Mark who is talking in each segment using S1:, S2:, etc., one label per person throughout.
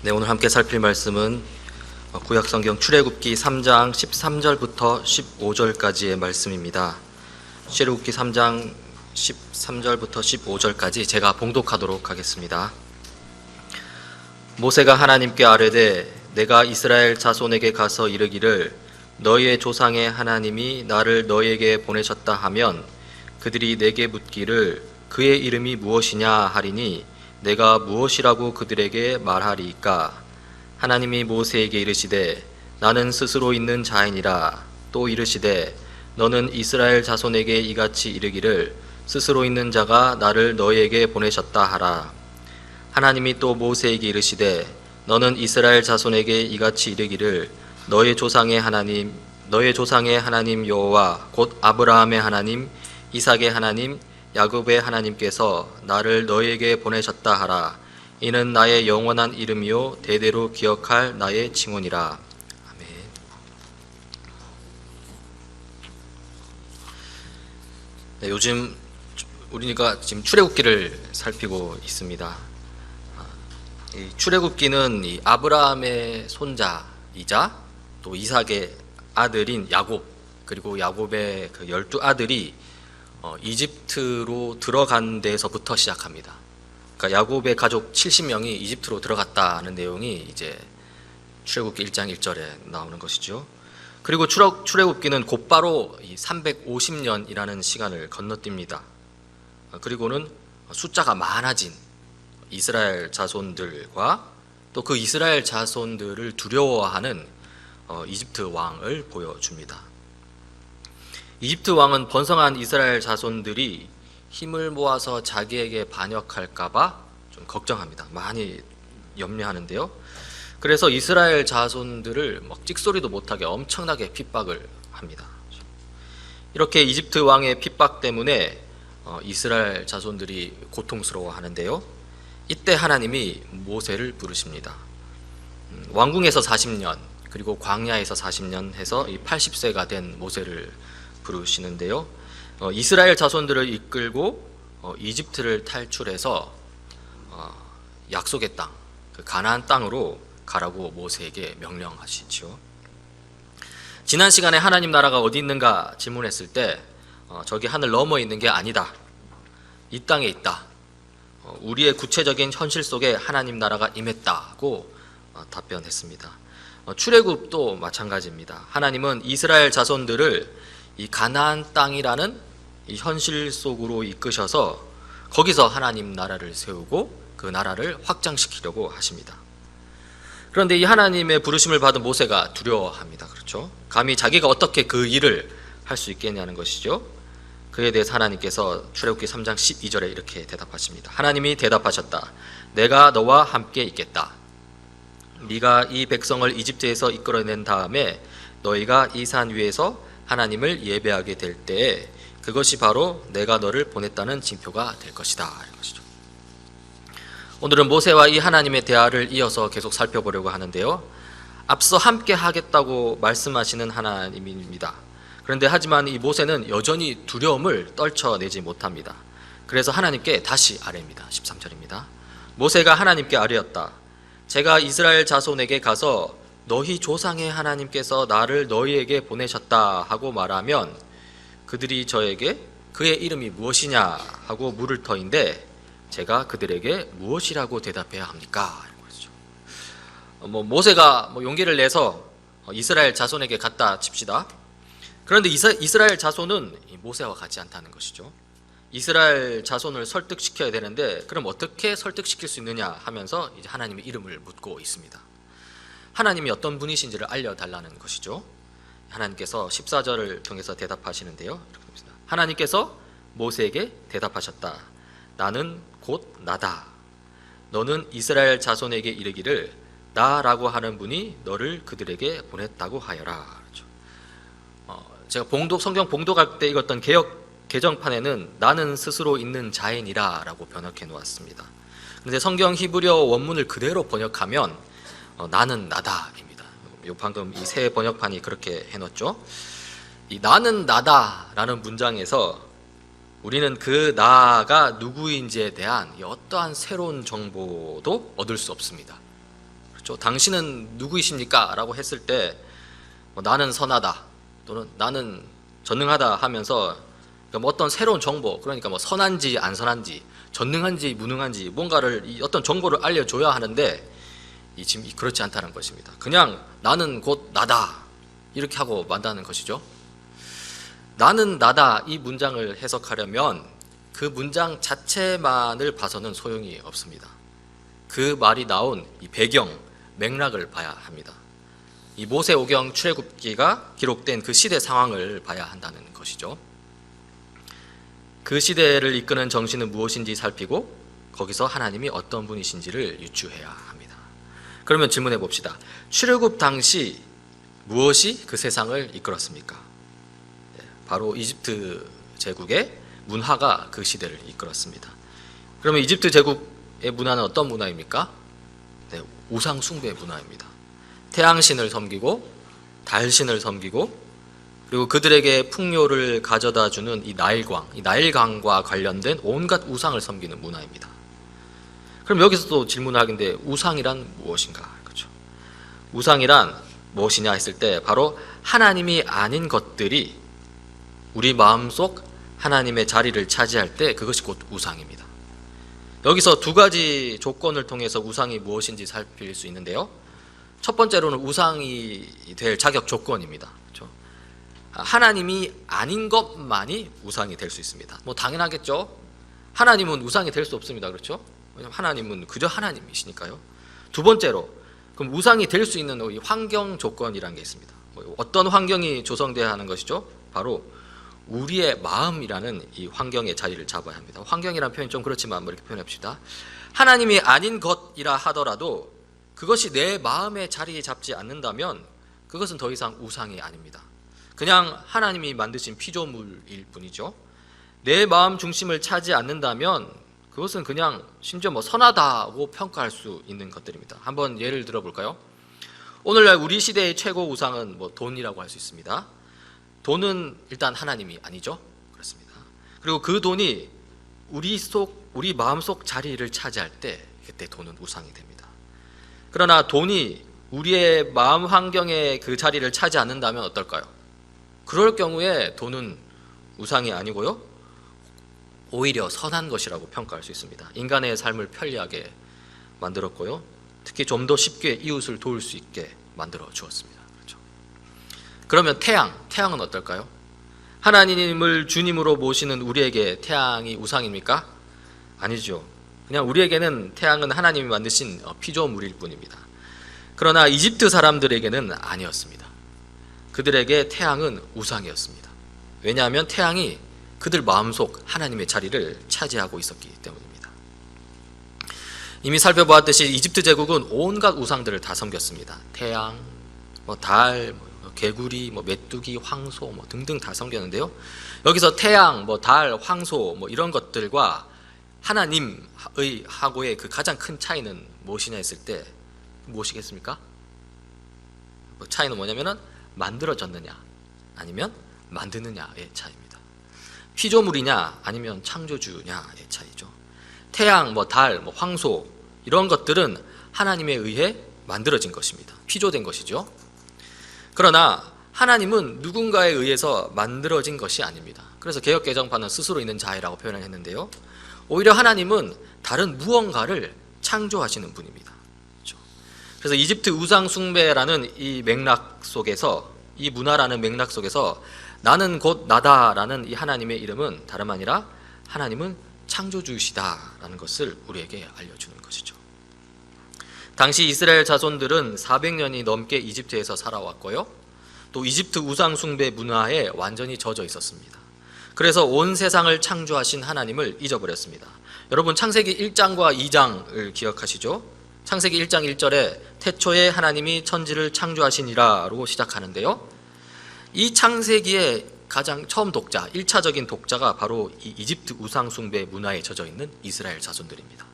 S1: 네, 오늘 함께 살필 말씀은 구약성경 출애굽기 3장 13절부터 15절까지의 말씀입니다. 출애굽기 3장 13절부터 15절까지 제가 봉독하도록 하겠습니다. 모세가 하나님께 아뢰되 내가 이스라엘 자손에게 가서 이르기를 너희의 조상의 하나님이 나를 너희에게 보내셨다 하면 그들이 내게 묻기를 그의 이름이 무엇이냐 하리니 내가 무엇이라고 그들에게 말하리이까. 하나님이 모세에게 이르시되 나는 스스로 있는 자이니라. 또 이르시되 너는 이스라엘 자손에게 이같이 이르기를 스스로 있는 자가 나를 너희에게 보내셨다 하라. 하나님이 또 모세에게 이르시되 너는 이스라엘 자손에게 이같이 이르기를 너희 조상의 하나님 여호와 곧 아브라함의 하나님 이삭의 하나님 야곱의 하나님께서 나를 너희에게 보내셨다 하라. 이는 나의 영원한 이름이요 대대로 기억할 나의 칭언이라. 아멘. 네, 요즘 우리가 지금 출애굽기를 살피고 있습니다. 이 출애굽기는 이 아브라함의 손자이자 또 이삭의 아들인 야곱, 그리고 야곱의 그 12아들이 이집트로 들어간 데서부터 시작합니다. 그러니까 야곱의 가족 70명이 이집트로 들어갔다는 내용이 이제 출애굽기 1장 1절에 나오는 것이죠. 그리고 출애굽기는 곧바로 350년이라는 시간을 건너뜁니다. 그리고는 숫자가 많아진 이스라엘 자손들과 또 그 이스라엘 자손들을 두려워하는 이집트 왕을 보여줍니다. 이집트 왕은 번성한 이스라엘 자손들이 힘을 모아서 자기에게 반역할까봐 좀 걱정합니다. 많이 염려하는데요. 그래서 이스라엘 자손들을 찍소리도 못하게 엄청나게 핍박을 합니다. 이렇게 이집트 왕의 핍박 때문에 이스라엘 자손들이 고통스러워하는데요. 이때 하나님이 모세를 부르십니다. 왕궁에서 40년 그리고 광야에서 40년 해서 80세가 된 모세를 부르시는데요. 이스라엘 자손들을 이끌고 이집트를 탈출해서 약속의 땅, 그 가나안 땅으로 가라고 모세에게 명령하시죠. 지난 시간에 하나님 나라가 어디 있는가 질문했을 때 저기 하늘 너머 있는 게 아니다. 이 땅에 있다. 우리의 구체적인 현실 속에 하나님 나라가 임했다고 답변했습니다. 출애굽도 마찬가지입니다. 하나님은 이스라엘 자손들을 이 가나안 땅이라는 이 현실 속으로 이끄셔서 거기서 하나님 나라를 세우고 그 나라를 확장시키려고 하십니다. 그런데 이 하나님의 부르심을 받은 모세가 두려워합니다. 그렇죠? 감히 자기가 어떻게 그 일을 할 수 있겠냐는 것이죠. 그에 대해서 하나님께서 출애굽기 3장 12절에 이렇게 대답하십니다. 하나님이 대답하셨다. 내가 너와 함께 있겠다. 네가 이 백성을 이집트에서 이끌어낸 다음에 너희가 이 산 위에서 하나님을 예배하게 될 때에 그것이 바로 내가 너를 보냈다는 징표가 될 것이다. 이런 것이죠. 오늘은 모세와 이 하나님의 대화를 이어서 계속 살펴보려고 하는데요. 앞서 함께 하겠다고 말씀하시는 하나님입니다. 그런데 하지만 이 모세는 여전히 두려움을 떨쳐내지 못합니다. 그래서 하나님께 다시 아뢰입니다. 13절입니다. 모세가 하나님께 아뢰었다. 제가 이스라엘 자손에게 가서 너희 조상의 하나님께서 나를 너희에게 보내셨다 하고 말하면 그들이 저에게 그의 이름이 무엇이냐 하고 물을 터인데 제가 그들에게 무엇이라고 대답해야 합니까? 모세가 용기를 내서 이스라엘 자손에게 갔다 칩시다. 그런데 이스라엘 자손은 모세와 같지 않다는 것이죠. 이스라엘 자손을 설득시켜야 되는데 그럼 어떻게 설득시킬 수 있느냐 하면서 이제 하나님의 이름을 묻고 있습니다. 하나님이 어떤 분이신지를 알려달라는 것이죠. 하나님께서 14절을 통해서 대답하시는데요. 하나님께서 모세에게 대답하셨다. 나는 곧 나다. 너는 이스라엘 자손에게 이르기를 나라고 하는 분이 너를 그들에게 보냈다고 하여라. 제가 성경 봉독할 때 읽었던 개정판에는 나는 스스로 있는 자이니라 라고 번역해 놓았습니다. 그런데 성경 히브리어 원문을 그대로 번역하면 나는 나다입니다. 방금 이 새 번역판이 그렇게 해놓죠. 이 나는 나다라는 문장에서 우리는 그 나가 누구인지에 대한 어떠한 새로운 정보도 얻을 수 없습니다. 그렇죠? 당신은 누구이십니까? 라고 했을 때 나는 선하다 또는 나는 전능하다 하면서 뭐 어떤 새로운 정보, 그러니까 뭐 선한지 안 선한지, 전능한지 무능한지 뭔가를 어떤 정보를 알려줘야 하는데 지금 그렇지 않다는 것입니다. 그냥 나는 곧 나다 이렇게 하고 만다는 것이죠. 나는 나다 이 문장을 해석하려면 그 문장 자체만을 봐서는 소용이 없습니다. 그 말이 나온 이 배경, 맥락을 봐야 합니다. 이 모세오경 출애굽기가 기록된 그 시대 상황을 봐야 한다는 것이죠. 그 시대를 이끄는 정신은 무엇인지 살피고 거기서 하나님이 어떤 분이신지를 유추해야 합니다. 그러면 질문해 봅시다. 출애굽 당시 무엇이 그 세상을 이끌었습니까? 바로 이집트 제국의 문화가 그 시대를 이끌었습니다. 그러면 이집트 제국의 문화는 어떤 문화입니까? 네, 우상 숭배 문화입니다. 태양신을 섬기고 달신을 섬기고 그리고 그들에게 풍요를 가져다 주는 이 나일강과 관련된 온갖 우상을 섬기는 문화입니다. 그럼 여기서 또 질문하긴데 우상이란 무엇인가? 그렇죠. 우상이란 무엇이냐 했을 때 바로 하나님이 아닌 것들이 우리 마음속 하나님의 자리를 차지할 때 그것이 곧 우상입니다. 여기서 두 가지 조건을 통해서 우상이 무엇인지 살필 수 있는데요. 첫 번째로는 우상이 될 자격 조건입니다. 그렇죠? 하나님이 아닌 것만이 우상이 될 수 있습니다. 뭐 당연하겠죠. 하나님은 우상이 될 수 없습니다. 그렇죠? 왜냐하면 하나님은 그저 하나님이시니까요. 두 번째로 그럼 우상이 될 수 있는 이 환경 조건이라는 게 있습니다. 어떤 환경이 조성돼야 하는 것이죠? 바로 우리의 마음이라는 이 환경의 자리를 잡아야 합니다. 환경이라는 표현이 좀 그렇지만 이렇게 표현합시다. 하나님이 아닌 것이라 하더라도 그것이 내 마음의 자리에 잡지 않는다면 그것은 더 이상 우상이 아닙니다. 그냥 하나님이 만드신 피조물일 뿐이죠. 내 마음 중심을 차지 않는다면 그것은 그냥 심지어 뭐 선하다고 평가할 수 있는 것들입니다. 한번 예를 들어볼까요? 오늘날 우리 시대의 최고 우상은 뭐 돈이라고 할 수 있습니다. 돈은 일단 하나님이 아니죠. 그렇습니다. 그리고 그 돈이 우리 마음속 자리를 차지할 때 그때 돈은 우상이 됩니다. 그러나 돈이 우리의 마음 환경에 그 자리를 차지 않는다면 어떨까요? 그럴 경우에 돈은 우상이 아니고요. 오히려 선한 것이라고 평가할 수 있습니다. 인간의 삶을 편리하게 만들었고요. 특히 좀 더 쉽게 이웃을 도울 수 있게 만들어 주었습니다. 그렇죠? 그러면 태양은 어떨까요? 하나님을 주님으로 모시는 우리에게 태양이 우상입니까? 아니죠. 그냥 우리에게는 태양은 하나님이 만드신 피조물일 뿐입니다. 그러나 이집트 사람들에게는 아니었습니다. 그들에게 태양은 우상이었습니다. 왜냐하면 태양이 그들 마음속 하나님의 자리를 차지하고 있었기 때문입니다. 이미 살펴보았듯이 이집트 제국은 온갖 우상들을 다 섬겼습니다. 태양, 달, 개구리, 메뚜기, 황소 등등 다 섬겼는데요. 여기서 태양, 달, 황소 이런 것들과 하나님의 하고의 그 가장 큰 차이는 무엇이냐 했을 때 무엇이겠습니까? 차이는 뭐냐면은 만들어졌느냐 아니면 만드느냐의 차이입니다. 피조물이냐 아니면 창조주냐의 차이죠. 태양, 달, 황소 이런 것들은 하나님에 의해 만들어진 것입니다. 피조된 것이죠. 그러나 하나님은 누군가에 의해서 만들어진 것이 아닙니다. 그래서 개역개정파는 스스로 있는 자애라고 표현을 했는데요. 오히려 하나님은 다른 무언가를 창조하시는 분입니다. 그렇죠? 그래서 이집트 우상 숭배라는 이 맥락 속에서, 이 문화라는 맥락 속에서 나는 곧 나다라는 이 하나님의 이름은 다름 아니라 하나님은 창조주시다라는 것을 우리에게 알려주는 것이죠. 당시 이스라엘 자손들은 400년이 넘게 이집트에서 살아왔고요. 또 이집트 우상 숭배 문화에 완전히 젖어 있었습니다. 그래서 온 세상을 창조하신 하나님을 잊어버렸습니다. 여러분 창세기 1장과 2장을 기억하시죠? 창세기 1장 1절에 태초에 하나님이 천지를 창조하시니라로 시작하는데요. 이 창세기의 가장 처음 독자, 1차적인 독자가 바로 이 이집트 우상 숭배 문화에 젖어 있는 이스라엘 자손들입니다.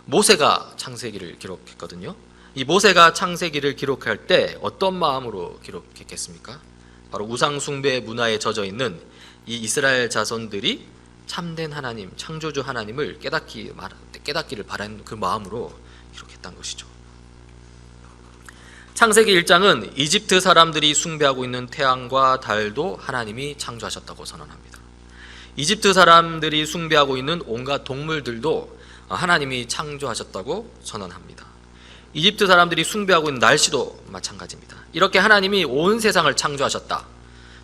S1: 모세가 창세기를 기록했거든요. 이 모세가 창세기를 기록할 때 어떤 마음으로 기록했겠습니까? 바로 우상 숭배 문화에 젖어 있는 이 이스라엘 자손들이 참된 하나님, 창조주 하나님을 깨닫기를 바라는 그 마음으로 기록했던 것이죠. 창세기 1장은 이집트 사람들이 숭배하고 있는 태양과 달도 하나님이 창조하셨다고 선언합니다. 이집트 사람들이 숭배하고 있는 온갖 동물들도 하나님이 창조하셨다고 선언합니다. 이집트 사람들이 숭배하고 있는 날씨도 마찬가지입니다. 이렇게 하나님이 온 세상을 창조하셨다.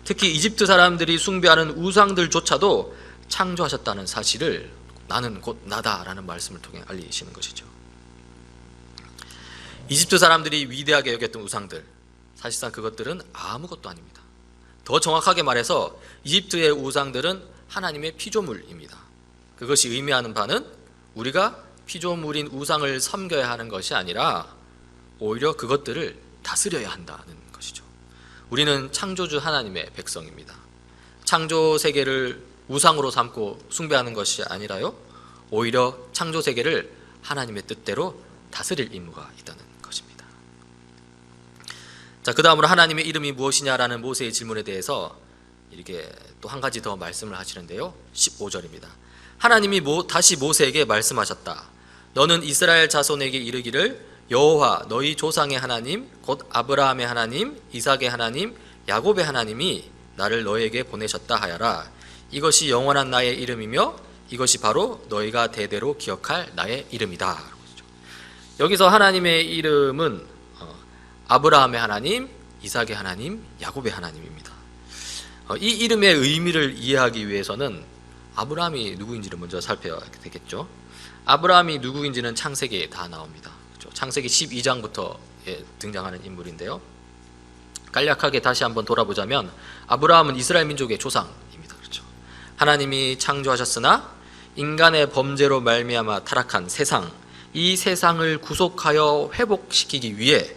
S1: 특히 이집트 사람들이 숭배하는 우상들조차도 창조하셨다는 사실을 나는 곧 나다라는 말씀을 통해 알리시는 것이죠. 이집트 사람들이 위대하게 여겼던 우상들, 사실상 그것들은 아무것도 아닙니다. 더 정확하게 말해서 이집트의 우상들은 하나님의 피조물입니다. 그것이 의미하는 바는 우리가 피조물인 우상을 섬겨야 하는 것이 아니라 오히려 그것들을 다스려야 한다는 것이죠. 우리는 창조주 하나님의 백성입니다. 창조 세계를 우상으로 삼고 숭배하는 것이 아니라요, 오히려 창조 세계를 하나님의 뜻대로 다스릴 임무가 있다는 것입니다. 자, 그 다음으로 하나님의 이름이 무엇이냐라는 모세의 질문에 대해서 이렇게 또 한 가지 더 말씀을 하시는데요. 15절입니다. 하나님이 다시 모세에게 말씀하셨다. 너는 이스라엘 자손에게 이르기를 여호와 너희 조상의 하나님 곧 아브라함의 하나님, 이삭의 하나님, 야곱의 하나님이 나를 너에게 보내셨다 하여라. 이것이 영원한 나의 이름이며 이것이 바로 너희가 대대로 기억할 나의 이름이다. 여기서 하나님의 이름은 아브라함의 하나님, 이삭의 하나님, 야곱의 하나님입니다. 이 이름의 의미를 이해하기 위해서는 아브라함이 누구인지를 먼저 살펴야 되겠죠. 아브라함이 누구인지는 창세기에 다 나옵니다. 그렇죠? 창세기 12장부터 등장하는 인물인데요. 간략하게 다시 한번 돌아보자면 아브라함은 이스라엘 민족의 조상입니다. 그렇죠? 하나님이 창조하셨으나 인간의 범죄로 말미암아 타락한 세상, 이 세상을 구속하여 회복시키기 위해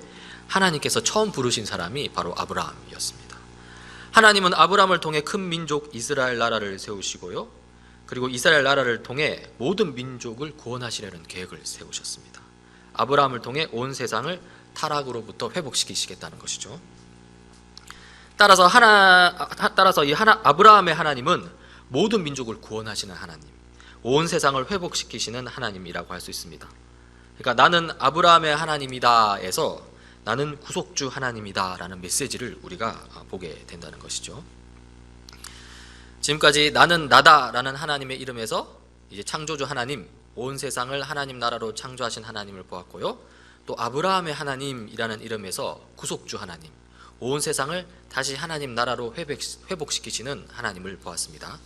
S1: 하나님께서 처음 부르신 사람이 바로 아브라함이었습니다. 하나님은 아브라함을 통해 큰 민족 이스라엘 나라를 세우시고요, 그리고 이스라엘 나라를 통해 모든 민족을 구원하시려는 계획을 세우셨습니다. 아브라함을 통해 온 세상을 타락으로부터 회복시키시겠다는 것이죠. 따라서 아브라함의 하나님은 모든 민족을 구원하시는 하나님, 온 세상을 회복시키시는 하나님이라고 할 수 있습니다. 그러니까 나는 아브라함의 하나님이다에서 나는 구속주 하나님이다 라는 메시지를 우리가 보게 된다는 것이죠. 지금까지 나는 나다 라는 하나님의 이름에서 이제 창조주 하나님, 온 세상을 하나님 나라로 창조하신 하나님을 보았고요, 또 아브라함의 하나님이라는 이름에서 구속주 하나님, 온 세상을 다시 하나님 나라로 회복시키시는 하나님을 보았습니다.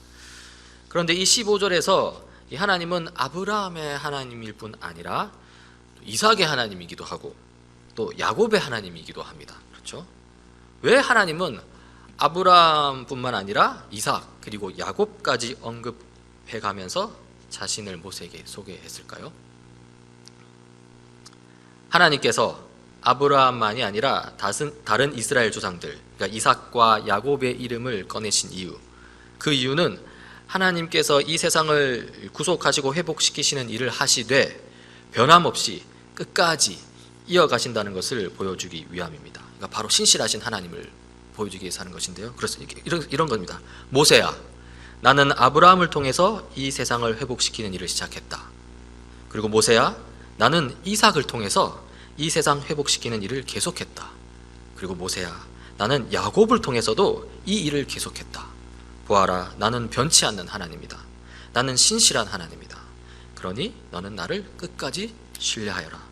S1: 그런데 이 15절에서 이 하나님은 아브라함의 하나님일 뿐 아니라 이삭의 하나님이기도 하고 또 야곱의 하나님이기도 합니다. 그렇죠? 왜 하나님은 아브라함뿐만 아니라 이삭 그리고 야곱까지 언급해가면서 자신을 모세에게 소개했을까요? 하나님께서 아브라함만이 아니라 다른 이스라엘 조상들, 그러니까 이삭과 야곱의 이름을 꺼내신 이유, 그 이유는 하나님께서 이 세상을 구속하시고 회복시키시는 일을 하시되 변함없이 끝까지 이어가신다는 것을 보여주기 위함입니다. 그러니까 바로 신실하신 하나님을 보여주기 위해서 하는 것인데요. 그래서 이런 겁니다. 모세야, 나는 아브라함을 통해서 이 세상을 회복시키는 일을 시작했다. 그리고 모세야, 나는 이삭을 통해서 이 세상 회복시키는 일을 계속했다. 그리고 모세야, 나는 야곱을 통해서도 이 일을 계속했다. 보아라, 나는 변치 않는 하나님이다. 나는 신실한 하나님이다. 그러니 너는 나를 끝까지 신뢰하여라.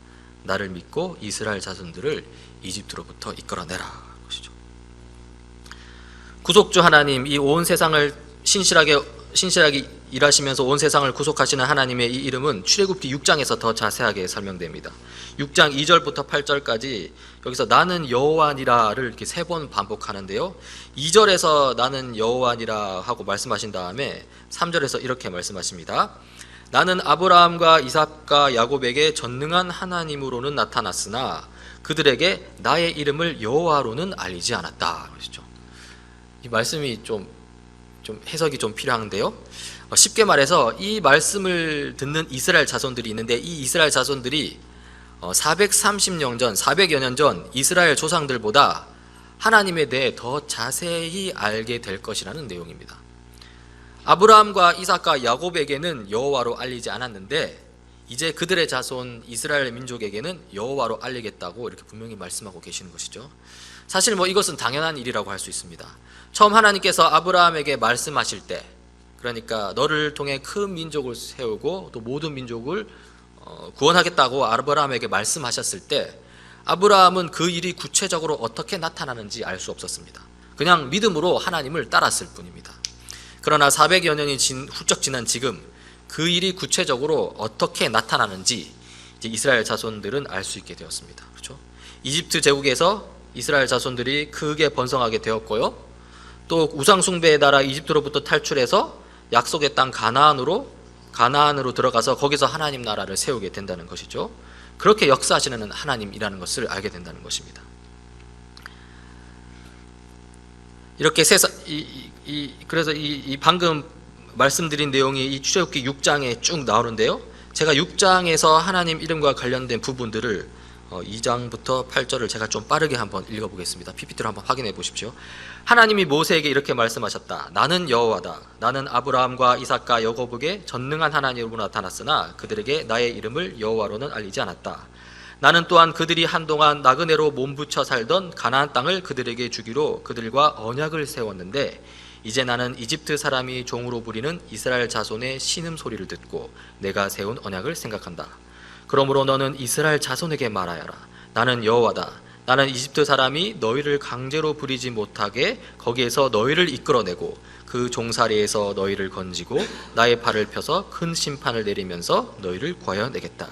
S1: 나를 믿고 이스라엘 자손들을 이집트로부터 이끌어내라. 것이죠. 구속주 하나님, 이 온 세상을 신실하게 일하시면서 온 세상을 구속하시는 하나님의 이 이름은 출애굽기 6장에서 더 자세하게 설명됩니다. 6장 2절부터 8절까지 여기서 나는 여호와니라를 이렇게 3번 반복하는데요. 2절에서 나는 여호와니라 하고 말씀하신 다음에 3절에서 이렇게 말씀하십니다. 나는 아브라함과 이삭과 야곱에게 전능한 하나님으로는 나타났으나 그들에게 나의 이름을 여호와로는 알리지 않았다. 그러시죠. 이 말씀이 좀 해석이 좀 필요한데요. 쉽게 말해서 이 말씀을 듣는 이스라엘 자손들이 있는데 이 이스라엘 자손들이 430년 전, 400여 년 전 이스라엘 조상들보다 하나님에 대해 더 자세히 알게 될 것이라는 내용입니다. 아브라함과 이삭과 야곱에게는 여호와로 알리지 않았는데 이제 그들의 자손 이스라엘 민족에게는 여호와로 알리겠다고 이렇게 분명히 말씀하고 계시는 것이죠. 사실 이것은 당연한 일이라고 할 수 있습니다. 처음 하나님께서 아브라함에게 말씀하실 때, 그러니까 너를 통해 큰 민족을 세우고 또 모든 민족을 구원하겠다고 아브라함에게 말씀하셨을 때 아브라함은 그 일이 구체적으로 어떻게 나타나는지 알 수 없었습니다. 그냥 믿음으로 하나님을 따랐을 뿐입니다. 그러나 400여 년이 훌쩍 지난 지금 그 일이 구체적으로 어떻게 나타나는지 이제 이스라엘 자손들은 알 수 있게 되었습니다. 그렇죠? 이집트 제국에서 이스라엘 자손들이 크게 번성하게 되었고요. 또 우상 숭배의 나라 이집트로부터 탈출해서 약속의 땅 가나안으로 들어가서 거기서 하나님 나라를 세우게 된다는 것이죠. 그렇게 역사하시는 하나님이라는 것을 알게 된다는 것입니다. 이렇게 그래서 이 방금 말씀드린 내용이 이 출애굽기 6장에 쭉 나오는데요. 제가 6장에서 하나님 이름과 관련된 부분들을 2장부터 8절을 제가 좀 빠르게 한번 읽어보겠습니다. PPT로 한번 확인해 보십시오. 하나님이 모세에게 이렇게 말씀하셨다. 나는 여호와다. 나는 아브라함과 이삭과 야곱에게 전능한 하나님으로 나타났으나 그들에게 나의 이름을 여호와로는 알리지 않았다. 나는 또한 그들이 한동안 나그네로 몸부쳐 살던 가나안 땅을 그들에게 주기로 그들과 언약을 세웠는데 이제 나는 이집트 사람이 종으로 부리는 이스라엘 자손의 신음소리를 듣고 내가 세운 언약을 생각한다. 그러므로 너는 이스라엘 자손에게 말하여라. 나는 여호와다. 나는 이집트 사람이 너희를 강제로 부리지 못하게 거기에서 너희를 이끌어내고 그 종살이에서 너희를 건지고 나의 팔을 펴서 큰 심판을 내리면서 너희를 구하여 내겠다.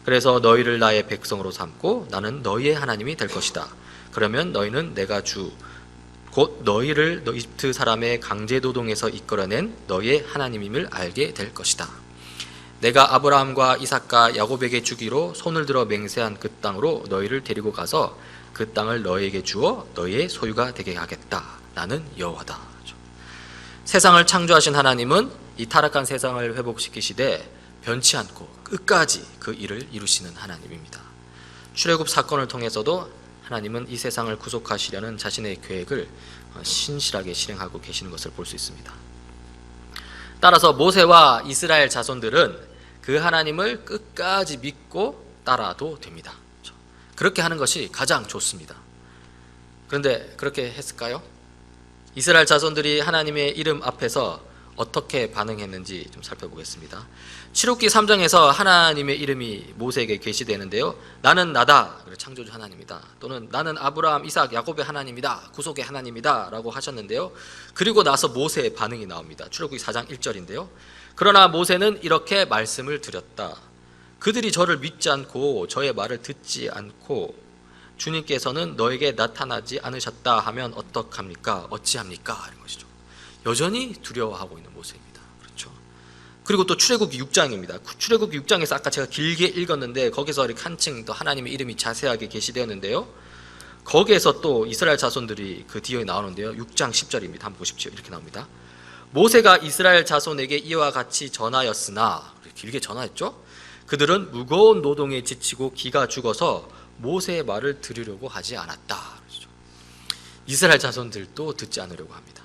S1: 그래서 너희를 나의 백성으로 삼고 나는 너희의 하나님이 될 것이다. 그러면 너희는 내가 곧 너희를 이집트 사람의 강제노동에서 이끌어낸 너희의 하나님임을 알게 될 것이다. 내가 아브라함과 이삭과 야곱에게 주기로 손을 들어 맹세한 그 땅으로 너희를 데리고 가서 그 땅을 너희에게 주어 너희의 소유가 되게 하겠다. 나는 여호와다. 세상을 창조하신 하나님은 이 타락한 세상을 회복시키시되 변치 않고 끝까지 그 일을 이루시는 하나님입니다. 출애굽 사건을 통해서도 하나님은 이 세상을 구속하시려는 자신의 계획을 신실하게 실행하고 계시는 것을 볼 수 있습니다. 따라서 모세와 이스라엘 자손들은 그 하나님을 끝까지 믿고 따라도 됩니다. 그렇게 하는 것이 가장 좋습니다. 그런데 그렇게 했을까요? 이스라엘 자손들이 하나님의 이름 앞에서 어떻게 반응했는지 좀 살펴보겠습니다. 출애굽기 3장에서 하나님의 이름이 모세에게 계시되는데요. 나는 나다, 창조주 하나님이다. 또는 나는 아브라함, 이삭, 야곱의 하나님이다, 구속의 하나님이다 라고 하셨는데요. 그리고 나서 모세의 반응이 나옵니다. 출애굽기 4장 1절인데요. 그러나 모세는 이렇게 말씀을 드렸다. 그들이 저를 믿지 않고 저의 말을 듣지 않고 주님께서는 너에게 나타나지 않으셨다 하면 어떡합니까? 어찌합니까? 이런 것이죠. 여전히 두려워하고 있는 모세입니다. 그렇죠. 그리고 또 출애굽기 6장입니다. 출애굽기 6장에서 아까 제가 길게 읽었는데 거기서 이렇게 한층 더 하나님의 이름이 자세하게 계시되었는데요. 거기에서 또 이스라엘 자손들이 그 뒤에 나오는데요. 6장 10절입니다. 한번 보십시오. 이렇게 나옵니다. 모세가 이스라엘 자손에게 이와 같이 전하였으나, 길게 전하였죠. 그들은 무거운 노동에 지치고 기가 죽어서 모세의 말을 들으려고 하지 않았다. 그렇죠. 이스라엘 자손들도 듣지 않으려고 합니다.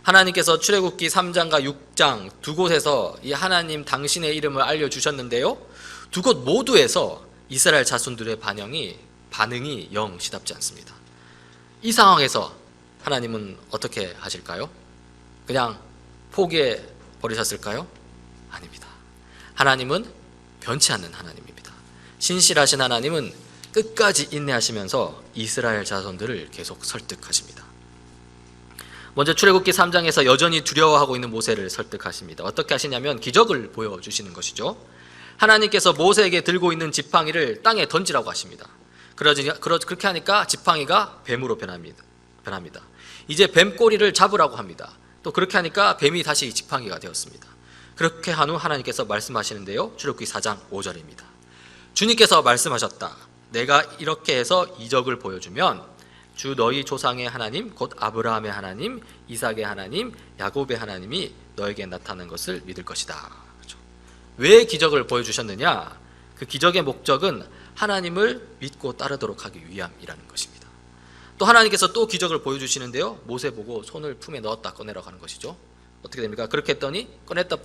S1: 하나님께서 출애굽기 3장과 6장 두 곳에서 이 하나님 당신의 이름을 알려주셨는데요. 두 곳 모두에서 이스라엘 자손들의 반응이 영 시답지 않습니다. 이 상황에서 하나님은 어떻게 하실까요? 그냥 포기해 버리셨을까요? 아닙니다. 하나님은 변치 않는 하나님입니다. 신실하신 하나님은 끝까지 인내하시면서 이스라엘 자손들을 계속 설득하십니다. 먼저 출애굽기 3장에서 여전히 두려워하고 있는 모세를 설득하십니다. 어떻게 하시냐면 기적을 보여주시는 것이죠. 하나님께서 모세에게 들고 있는 지팡이를 땅에 던지라고 하십니다. 그렇게 하니까 지팡이가 뱀으로 변합니다. 이제 뱀 꼬리를 잡으라고 합니다. 또 그렇게 하니까 뱀이 다시 지팡이가 되었습니다. 그렇게 한 후 하나님께서 말씀하시는데요. 출애굽기 4장 5절입니다. 주님께서 말씀하셨다. 내가 이렇게 해서 이적을 보여주면 주 너희 조상의 하나님 곧 아브라함의 하나님, 이삭의 하나님, 야곱의 하나님이 너에게 나타난 것을 믿을 것이다. 그렇죠. 왜 기적을 보여주셨느냐? 그 기적의 목적은 하나님을 믿고 따르도록 하기 위함이라는 것입니다. 또 하나님께서 또 기적을 보여주시는데요. 모세 보고 손을 품에 넣었다 꺼내라고 하는 것이죠. 어떻게 됩니까? 그렇게 했더니 꺼냈다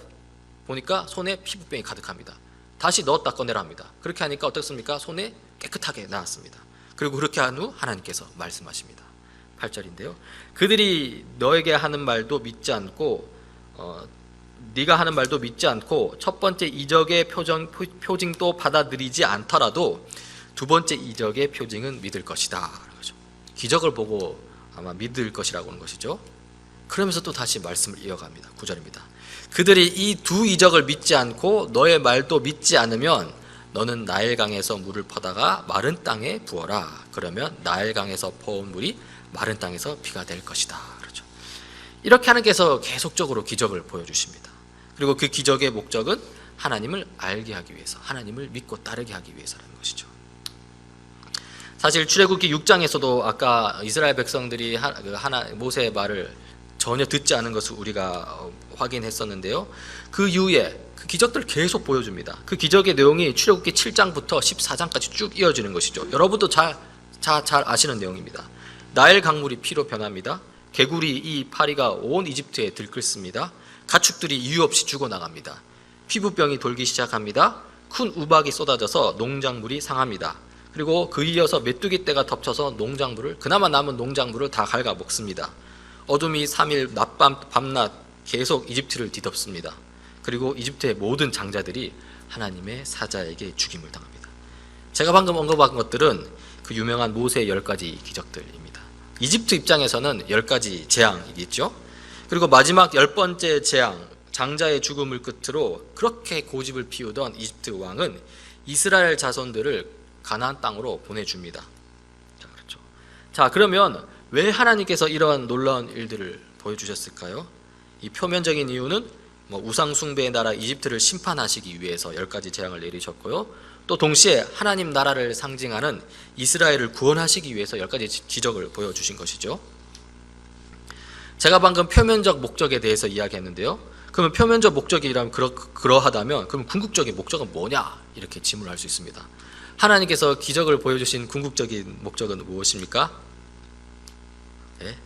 S1: 보니까 손에 피부병이 가득합니다. 다시 넣었다 꺼내라 합니다. 그렇게 하니까 어떻습니까? 손에 깨끗하게 나왔습니다. 그리고 그렇게 한 후 하나님께서 말씀하십니다. 8절인데요. 그들이 너에게 하는 말도 믿지 않고 네가 하는 말도 믿지 않고 첫 번째 이적의 표징도 받아들이지 않더라도 두 번째 이적의 표징은 믿을 것이다. 기적을 보고 아마 믿을 것이라고 하는 것이죠. 그러면서 또 다시 말씀을 이어갑니다. 9절입니다. 그들이 이 두 이적을 믿지 않고 너의 말도 믿지 않으면 너는 나일강에서 물을 퍼다가 마른 땅에 부어라. 그러면 나일강에서 퍼온 물이 마른 땅에서 피가 될 것이다. 그렇죠. 이렇게 하나님께서 계속적으로 기적을 보여주십니다. 그리고 그 기적의 목적은 하나님을 알게 하기 위해서, 하나님을 믿고 따르게 하기 위해서라는 것이죠. 사실 출애굽기 6장에서도 아까 이스라엘 백성들이 모세의 말을 전혀 듣지 않은 것을 우리가 확인했었는데요. 그 이후에 그 기적들을 계속 보여줍니다. 그 기적의 내용이 출애굽기 7장부터 14장까지 쭉 이어지는 것이죠. 여러분도 잘 아시는 내용입니다. 나일 강물이 피로 변합니다. 개구리 이 파리가 온 이집트에 들끓습니다. 가축들이 이유 없이 죽어나갑니다. 피부병이 돌기 시작합니다. 큰 우박이 쏟아져서 농작물이 상합니다. 그리고 그 이어서 메뚜기 떼가 덮쳐서 그나마 남은 농작물을 다 갉아 먹습니다. 어둠이 3일 밤낮 계속 이집트를 뒤덮습니다. 그리고 이집트의 모든 장자들이 하나님의 사자에게 죽임을 당합니다. 제가 방금 언급한 것들은 그 유명한 모세의 10가지 기적들입니다. 이집트 입장에서는 10가지 재앙이겠죠. 그리고 마지막 10번째 재앙, 장자의 죽음을 끝으로 그렇게 고집을 피우던 이집트 왕은 이스라엘 자손들을 가나안 땅으로 보내줍니다. 자, 그렇죠. 자, 그러면 왜 하나님께서 이러한 놀라운 일들을 보여주셨을까요? 이 표면적인 이유는 우상 숭배의 나라 이집트를 심판하시기 위해서 10가지 재앙을 내리셨고요. 또 동시에 하나님 나라를 상징하는 이스라엘을 구원하시기 위해서 10가지 기적을 보여주신 것이죠. 제가 방금 표면적 목적에 대해서 이야기했는데요. 그러면 표면적 목적이라면 그러하다면 그럼 궁극적인 목적은 뭐냐? 이렇게 질문할 수 있습니다. 하나님께서 기적을 보여주신 궁극적인 목적은 무엇입니까? 네?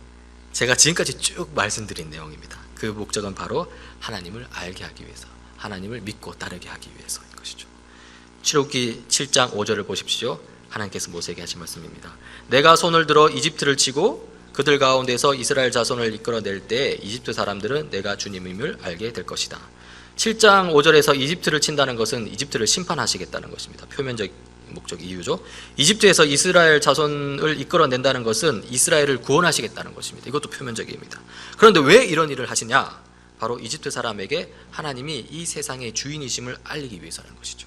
S1: 제가 지금까지 쭉 말씀드린 내용입니다. 그 목적은 바로 하나님을 알게 하기 위해서, 하나님을 믿고 따르게 하기 위해서인 것이죠. 출애굽기 7장 5절을 보십시오. 하나님께서 모세에게 하신 말씀입니다. 내가 손을 들어 이집트를 치고 그들 가운데서 이스라엘 자손을 이끌어낼 때 이집트 사람들은 내가 주님임을 알게 될 것이다. 7장 5절에서 이집트를 친다는 것은 이집트를 심판하시겠다는 것입니다. 표면적 목적 이유죠. 이집트에서 이스라엘 자손을 이끌어낸다는 것은 이스라엘을 구원하시겠다는 것입니다. 이것도 표면적입니다. 그런데 왜 이런 일을 하시냐? 바로 이집트 사람에게 하나님이 이 세상의 주인이심을 알리기 위해서라는 것이죠.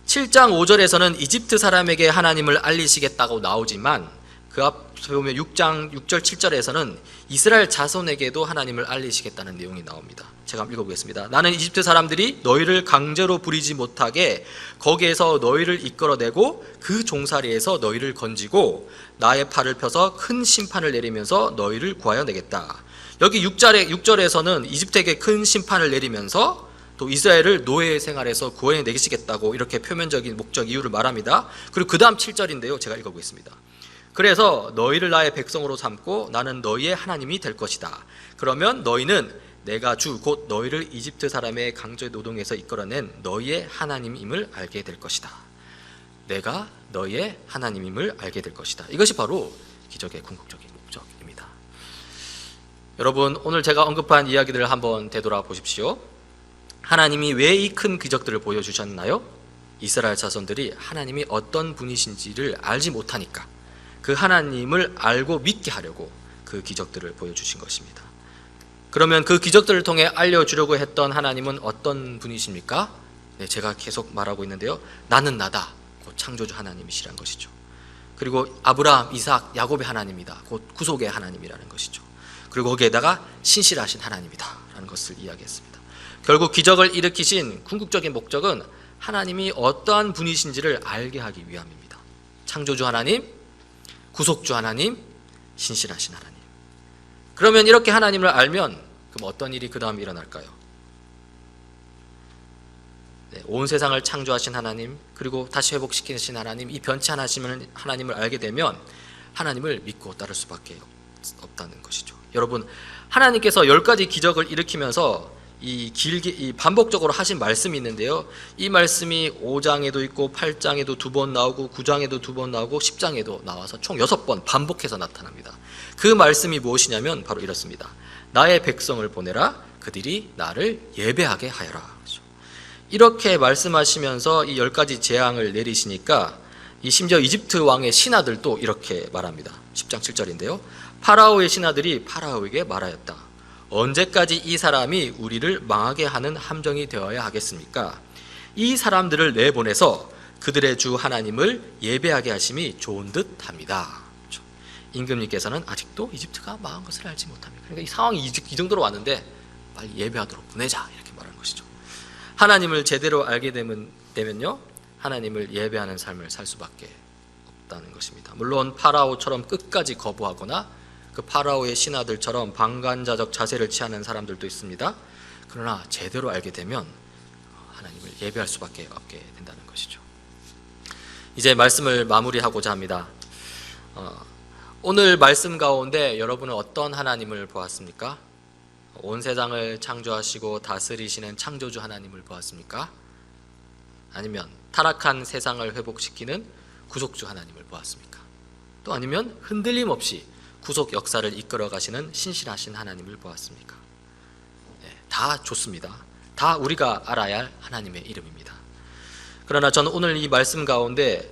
S1: 7장 5절에서는 이집트 사람에게 하나님을 알리시겠다고 나오지만 그 앞에 보면 6장 6절 7절에서는 이스라엘 자손에게도 하나님을 알리시겠다는 내용이 나옵니다. 제가 한번 읽어보겠습니다. 나는 이집트 사람들이 너희를 강제로 부리지 못하게 거기에서 너희를 이끌어내고 그 종살이에서 너희를 건지고 나의 팔을 펴서 큰 심판을 내리면서 너희를 구하여 내겠다. 여기 6절에서는 이집트에게 큰 심판을 내리면서 또 이스라엘을 노예 생활에서 구원해 내시겠다고 이렇게 표면적인 목적 이유를 말합니다. 그리고 그 다음 7절인데요. 제가 읽어보겠습니다. 그래서 너희를 나의 백성으로 삼고 나는 너희의 하나님이 될 것이다. 그러면 너희는 내가 주 곧 너희를 이집트 사람의 강제 노동에서 이끌어낸 너희의 하나님임을 알게 될 것이다. 내가 너희의 하나님임을 알게 될 것이다. 이것이 바로 기적의 궁극적인 목적입니다. 여러분, 오늘 제가 언급한 이야기들을 한번 되돌아 보십시오. 하나님이 왜 이 큰 기적들을 보여주셨나요? 이스라엘 자손들이 하나님이 어떤 분이신지를 알지 못하니까 그 하나님을 알고 믿게 하려고 그 기적들을 보여주신 것입니다. 그러면 그 기적들을 통해 알려주려고 했던 하나님은 어떤 분이십니까? 네, 제가 계속 말하고 있는데요. 나는 나다. 곧 창조주 하나님이시라는 것이죠. 그리고 아브라함, 이삭, 야곱의 하나님이다. 곧 구속의 하나님이라는 것이죠. 그리고 거기에다가 신실하신 하나님이다 라는 것을 이야기했습니다. 결국 기적을 일으키신 궁극적인 목적은 하나님이 어떠한 분이신지를 알게 하기 위함입니다. 창조주 하나님, 구속주 하나님, 신실하신 하나님. 그러면 이렇게 하나님을 알면 그럼 어떤 일이 그 다음 일어날까요? 네, 온 세상을 창조하신 하나님, 그리고 다시 회복시키신 하나님, 이 변치 않으시는 하나님을 알게 되면 하나님을 믿고 따를 수밖에 없다는 것이죠. 여러분, 하나님께서 10가지 기적을 일으키면서 이 반복적으로 하신 말씀이 있는데요. 이 말씀이 5장에도 있고 8장에도 2번 나오고 9장에도 2번 나오고 10장에도 나와서 총 6번 반복해서 나타납니다. 그 말씀이 무엇이냐면 바로 이렇습니다. 나의 백성을 보내라. 그들이 나를 예배하게 하여라. 이렇게 말씀하시면서 이 10가지 재앙을 내리시니까 심지어 이집트 왕의 신하들도 이렇게 말합니다. 10장 7절인데요. 파라오의 신하들이 파라오에게 말하였다. 언제까지 이 사람이 우리를 망하게 하는 함정이 되어야 하겠습니까? 이 사람들을 내보내서 그들의 주 하나님을 예배하게 하심이 좋은 듯합니다. 임금님께서는 아직도 이집트가 망한 것을 알지 못합니다. 그러니까 이 상황이 이 정도로 왔는데 빨리 예배하도록 보내자 이렇게 말하는 것이죠. 하나님을 제대로 알게 되면요, 하나님을 예배하는 삶을 살 수밖에 없다는 것입니다. 물론 파라오처럼 끝까지 거부하거나 그 파라오의 신하들처럼 방관자적 자세를 취하는 사람들도 있습니다. 그러나 제대로 알게 되면 하나님을 예배할 수밖에 없게 된다는 것이죠. 이제 말씀을 마무리하고자 합니다. 오늘 말씀 가운데 여러분은 어떤 하나님을 보았습니까? 온 세상을 창조하시고 다스리시는 창조주 하나님을 보았습니까? 아니면 타락한 세상을 회복시키는 구속주 하나님을 보았습니까? 또 아니면 흔들림 없이 구속 역사를 이끌어 가시는 신실하신 하나님을 보았습니까? 다 좋습니다. 다 우리가 알아야 할 하나님의 이름입니다. 그러나 저는 오늘 이 말씀 가운데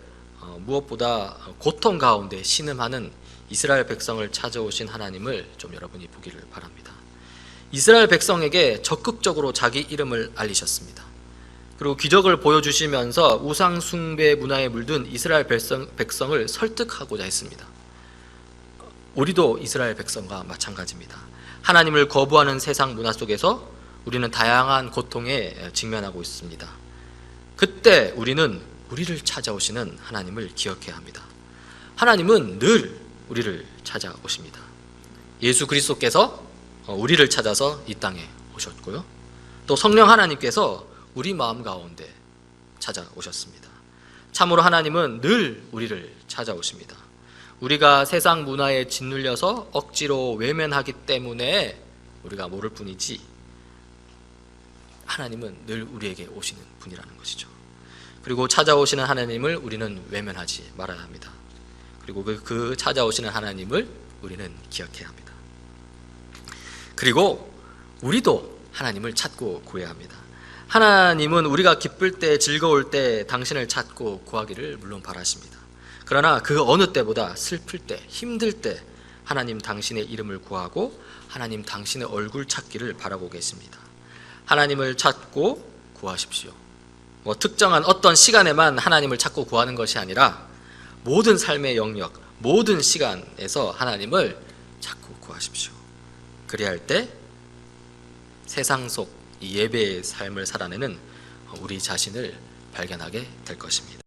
S1: 무엇보다 고통 가운데 신음하는 이스라엘 백성을 찾아오신 하나님을 좀 여러분이 보기를 바랍니다. 이스라엘 백성에게 적극적으로 자기 이름을 알리셨습니다. 그리고 기적을 보여주시면서 우상 숭배 문화에 물든 이스라엘 백성을 설득하고자 했습니다. 우리도 이스라엘 백성과 마찬가지입니다. 하나님을 거부하는 세상 문화 속에서 우리는 다양한 고통에 직면하고 있습니다. 그때 우리는 우리를 찾아오시는 하나님을 기억해야 합니다. 하나님은 늘 우리를 찾아오십니다. 예수 그리스도께서 우리를 찾아서 이 땅에 오셨고요, 또 성령 하나님께서 우리 마음 가운데 찾아오셨습니다. 참으로 하나님은 늘 우리를 찾아오십니다. 우리가 세상 문화에 짓눌려서 억지로 외면하기 때문에 우리가 모를 뿐이지 하나님은 늘 우리에게 오시는 분이라는 것이죠. 그리고 찾아오시는 하나님을 우리는 외면하지 말아야 합니다. 그리고 그 찾아오시는 하나님을 우리는 기억해야 합니다. 그리고 우리도 하나님을 찾고 구해야 합니다. 하나님은 우리가 기쁠 때, 즐거울 때 당신을 찾고 구하기를 물론 바라십니다. 그러나 그 어느 때보다 슬플 때, 힘들 때 하나님 당신의 이름을 구하고 하나님 당신의 얼굴 찾기를 바라고 계십니다. 하나님을 찾고 구하십시오. 특정한 어떤 시간에만 하나님을 찾고 구하는 것이 아니라 모든 삶의 영역, 모든 시간에서 하나님을 찾고 구하십시오. 그래야 할 때 세상 속 이 예배의 삶을 살아내는 우리 자신을 발견하게 될 것입니다.